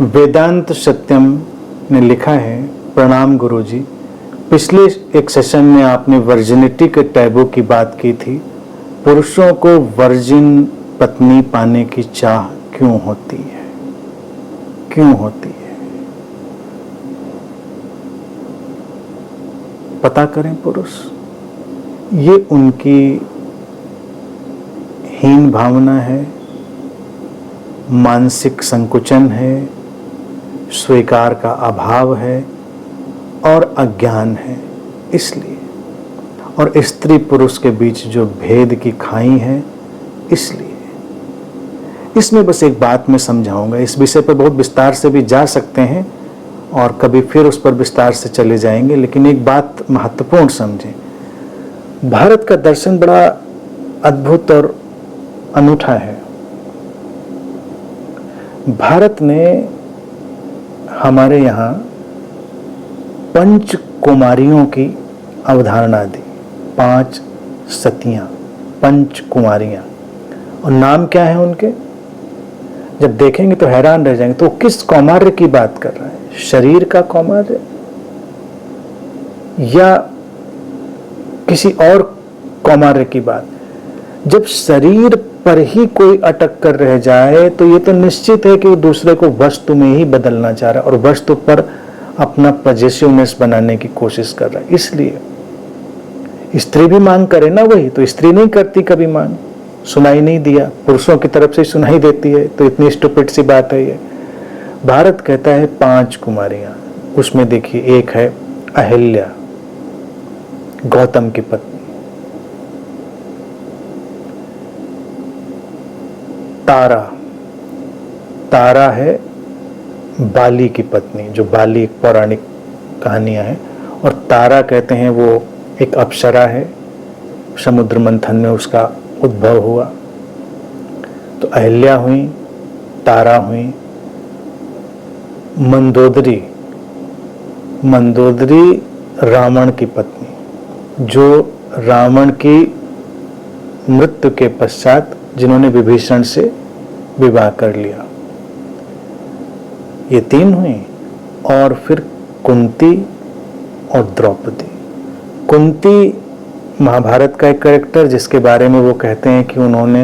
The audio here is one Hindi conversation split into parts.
वेदांत सत्यम ने लिखा है, प्रणाम गुरुजी। पिछले एक सेशन में आपने वर्जिनिटी के टैबू की बात की थी। पुरुषों को वर्जिन पत्नी पाने की चाह क्यों होती है, क्यों होती है? पता करें पुरुष, ये उनकी हीन भावना है, मानसिक संकुचन है, स्वीकार का अभाव है और अज्ञान है, इसलिए। और स्त्री पुरुष के बीच जो भेद की खाई है, इसलिए। इसमें बस एक बात मैं समझाऊंगा। इस विषय पर बहुत विस्तार से भी जा सकते हैं और कभी फिर उस पर विस्तार से चले जाएंगे, लेकिन एक बात महत्वपूर्ण समझें। भारत का दर्शन बड़ा अद्भुत और अनूठा है। भारत ने हमारे यहाँ पंच कुमारियों की अवधारणा दी। 5 सतियां, पंच कुमारियां। और नाम क्या है उनके? जब देखेंगे तो हैरान रह जाएंगे। तो किस कौमार्य की बात कर रहा है? शरीर का कौमार्य या किसी और कौमार्य की बात? जब शरीर पर ही कोई अटक कर रह जाए तो ये तो निश्चित है कि वो दूसरे को वस्तु में ही बदलना चाह रहा है और वस्तु पर अपना पॉजिटिवनेस बनाने की कोशिश कर रहा है। इसलिए स्त्री भी मांग करे ना, वही तो स्त्री नहीं करती कभी मांग। सुनाई नहीं दिया, पुरुषों की तरफ से सुनाई देती है, तो इतनी स्टूपिड सी बात है ये। भारत कहता है 5 कुमारियां। उसमें देखिए, एक है अहिल्या, गौतम की पत्नी। तारा, तारा है बाली की पत्नी, जो बाली एक पौराणिक कहानियां है। और तारा कहते हैं वो एक अप्सरा है, समुद्र मंथन में उसका उद्भव हुआ। तो अहिल्या हुई, तारा हुई। मंदोदरी, मंदोदरी रावण की पत्नी, जो रावण की मृत्यु के पश्चात जिन्होंने विभीषण से विवाह कर लिया। ये 3 हुई। और फिर कुंती और द्रौपदी। कुंती महाभारत का एक कैरेक्टर, जिसके बारे में वो कहते हैं कि उन्होंने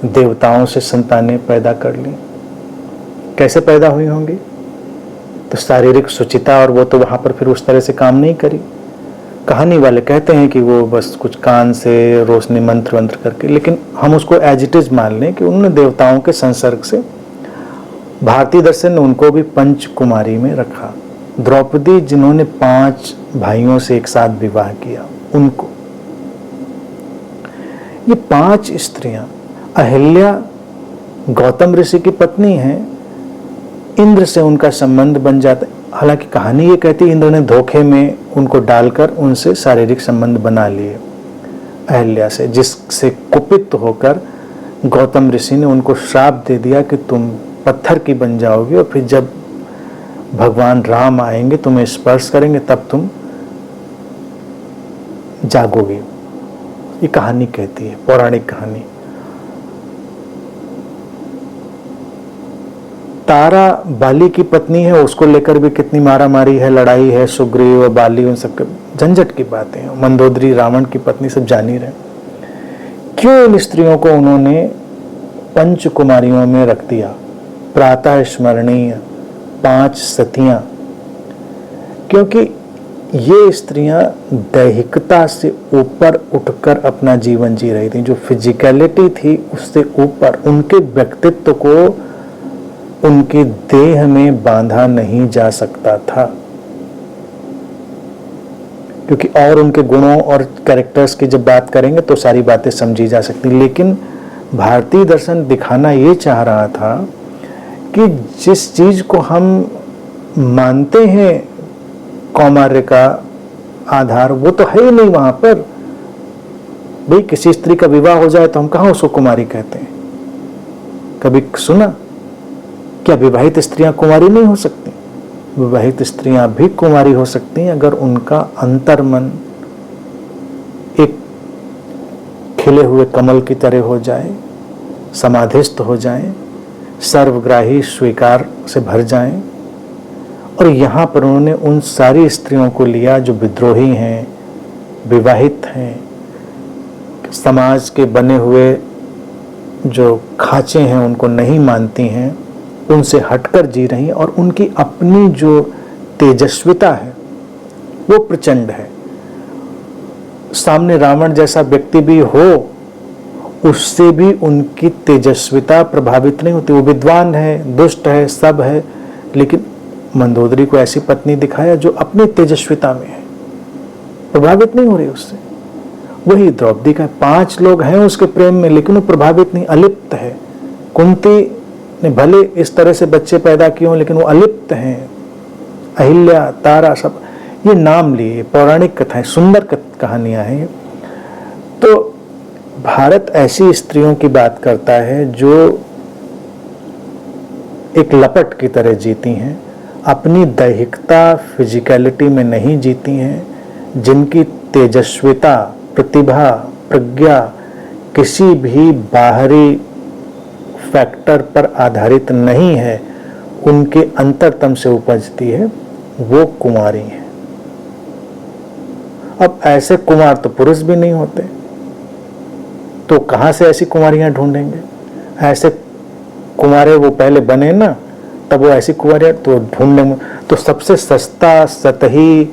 देवताओं से संतानें पैदा कर ली। कैसे पैदा हुई होंगी? तो शारीरिक सुचिता, और वो तो वहां पर फिर उस तरह से काम नहीं करी। कहानी वाले कहते हैं कि वो बस कुछ कान से रोशनी मंत्र वंत्र करके, लेकिन हम उसको एज इट इज मान लें कि उन्होंने देवताओं के संसर्ग से। भारतीय दर्शन ने उनको भी पंच कुमारी में रखा। द्रौपदी, जिन्होंने 5 भाइयों से एक साथ विवाह किया, उनको। ये 5 स्त्रियां, अहिल्या गौतम ऋषि की पत्नी है, इंद्र से उनका संबंध बन जाता है। हालांकि कहानी ये कहती है इंद्र ने धोखे में उनको डालकर उनसे शारीरिक संबंध बना लिए अहिल्या से, जिससे कुपित होकर गौतम ऋषि ने उनको श्राप दे दिया कि तुम पत्थर की बन जाओगे और फिर जब भगवान राम आएंगे तुम्हें स्पर्श करेंगे तब तुम जागोगे। ये कहानी कहती है, पौराणिक कहानी। तारा बाली की पत्नी है, उसको लेकर भी कितनी मारा मारी है, लड़ाई है, सुग्रीव और बाली, उन सबके झंझट की बातें हैं। मंदोदरी रावण की पत्नी, सब जान ही रहे। क्यों इन स्त्रियों को उन्होंने पंच कुमारियों में रख दिया? प्रातः स्मरणीय 5 सतियां, क्योंकि ये स्त्रियां दैहिकता से ऊपर उठकर अपना जीवन जी रही थी। जो फिजिकलिटी थी उससे ऊपर, उनके व्यक्तित्व को उनकी देह में बांधा नहीं जा सकता था, क्योंकि और उनके गुणों और कैरेक्टर्स की जब बात करेंगे तो सारी बातें समझी जा सकती। लेकिन भारतीय दर्शन दिखाना ये चाह रहा था कि जिस चीज को हम मानते हैं कौमार्य का आधार, वो तो है ही नहीं वहां पर। भाई, किसी स्त्री का विवाह हो जाए तो हम कहाँ उसको कुमारी कहते हैं? कभी सुना? क्या विवाहित स्त्रियां कुमारी नहीं हो सकती? विवाहित स्त्रियां भी कुमारी हो सकती हैं अगर उनका अंतर्मन एक खिले हुए कमल की तरह हो जाए, समाधिस्थ हो जाए, सर्वग्राही स्वीकार से भर जाएं। और यहाँ पर उन्होंने उन सारी स्त्रियों को लिया जो विद्रोही हैं, विवाहित हैं, समाज के बने हुए जो खांचे हैं उनको नहीं मानती हैं, उनसे हटकर जी रही हैं, और उनकी अपनी जो तेजस्विता है वो प्रचंड है। सामने रावण जैसा व्यक्ति भी हो, उससे भी उनकी तेजस्विता प्रभावित नहीं होती। वो विद्वान है, दुष्ट है, सब है, लेकिन मंदोदरी को ऐसी पत्नी दिखाया जो अपनी तेजस्विता में है, प्रभावित नहीं हो रही उससे। वही द्रौपदी का 5 लोग हैं उसके प्रेम में, लेकिन वो प्रभावित नहीं, अलिप्त है। कुंती ने भले इस तरह से बच्चे पैदा किए हों, लेकिन वो अलिप्त हैं। अहिल्या, तारा, सब ये नाम लिए, पौराणिक कथाएं, सुंदर कहानियां हैं। तो भारत ऐसी स्त्रियों की बात करता है जो एक लपट की तरह जीती हैं, अपनी दैहिकता, फिजिकलिटी में नहीं जीती हैं, जिनकी तेजस्विता, प्रतिभा, प्रज्ञा किसी भी बाहरी फैक्टर पर आधारित नहीं है, उनके अंतरतम से उपजती है, वो कुमारी है। अब ऐसे कुमार तो पुरुष भी नहीं होते, तो कहां से ऐसी कुमारियां ढूंढेंगे? ऐसे कुमारे वो पहले बने ना, तब वो ऐसी कुमारियां तो ढूंढने में, तो सबसे सस्ता, सतही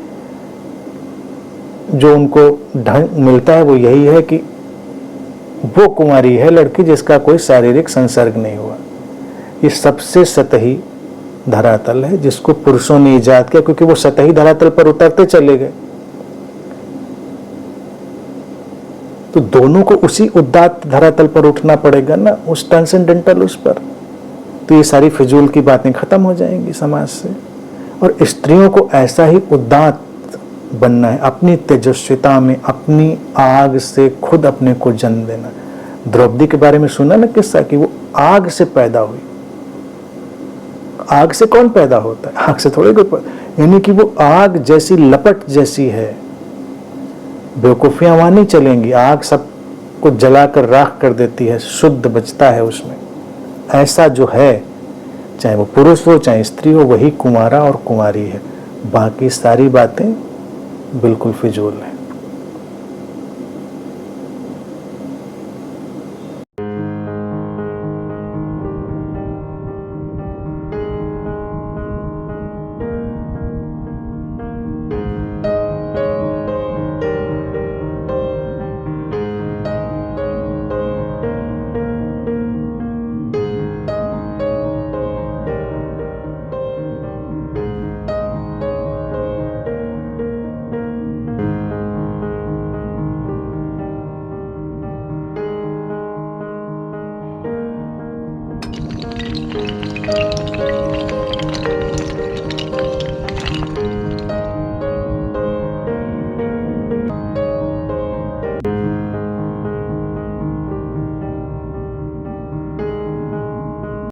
जो उनको ढंग मिलता है वो यही है कि वो कुमारी है लड़की जिसका कोई शारीरिक संसर्ग नहीं हुआ। ये सबसे सतही धरातल है जिसको पुरुषों ने ईजाद किया, क्योंकि वो सतही धरातल पर उतरते चले गए। तो दोनों को उसी उदात्त धरातल पर उठना पड़ेगा ना, उस ट्रांसेंडेंटल उस पर। तो ये सारी फिजूल की बातें खत्म हो जाएंगी समाज से। और स्त्रियों को ऐसा ही उदात्त बनना है, अपनी तेजस्विता में, अपनी आग से खुद अपने को जन्म देना। द्रौपदी के बारे में सुना ना किस्सा कि वो आग से पैदा हुई। आग से कौन पैदा होता है? आग से थोड़े कोई, यानी कि वो आग जैसी, लपट जैसी है। बेवकूफियां वहां नहीं चलेंगी, आग सबको जलाकर राख कर देती है, शुद्ध बचता है उसमें। ऐसा जो है, चाहे वो पुरुष हो चाहे स्त्री हो, वही कुमारा और कुमारी है। बाकी सारी बातें बिल्कुल फिजूल है।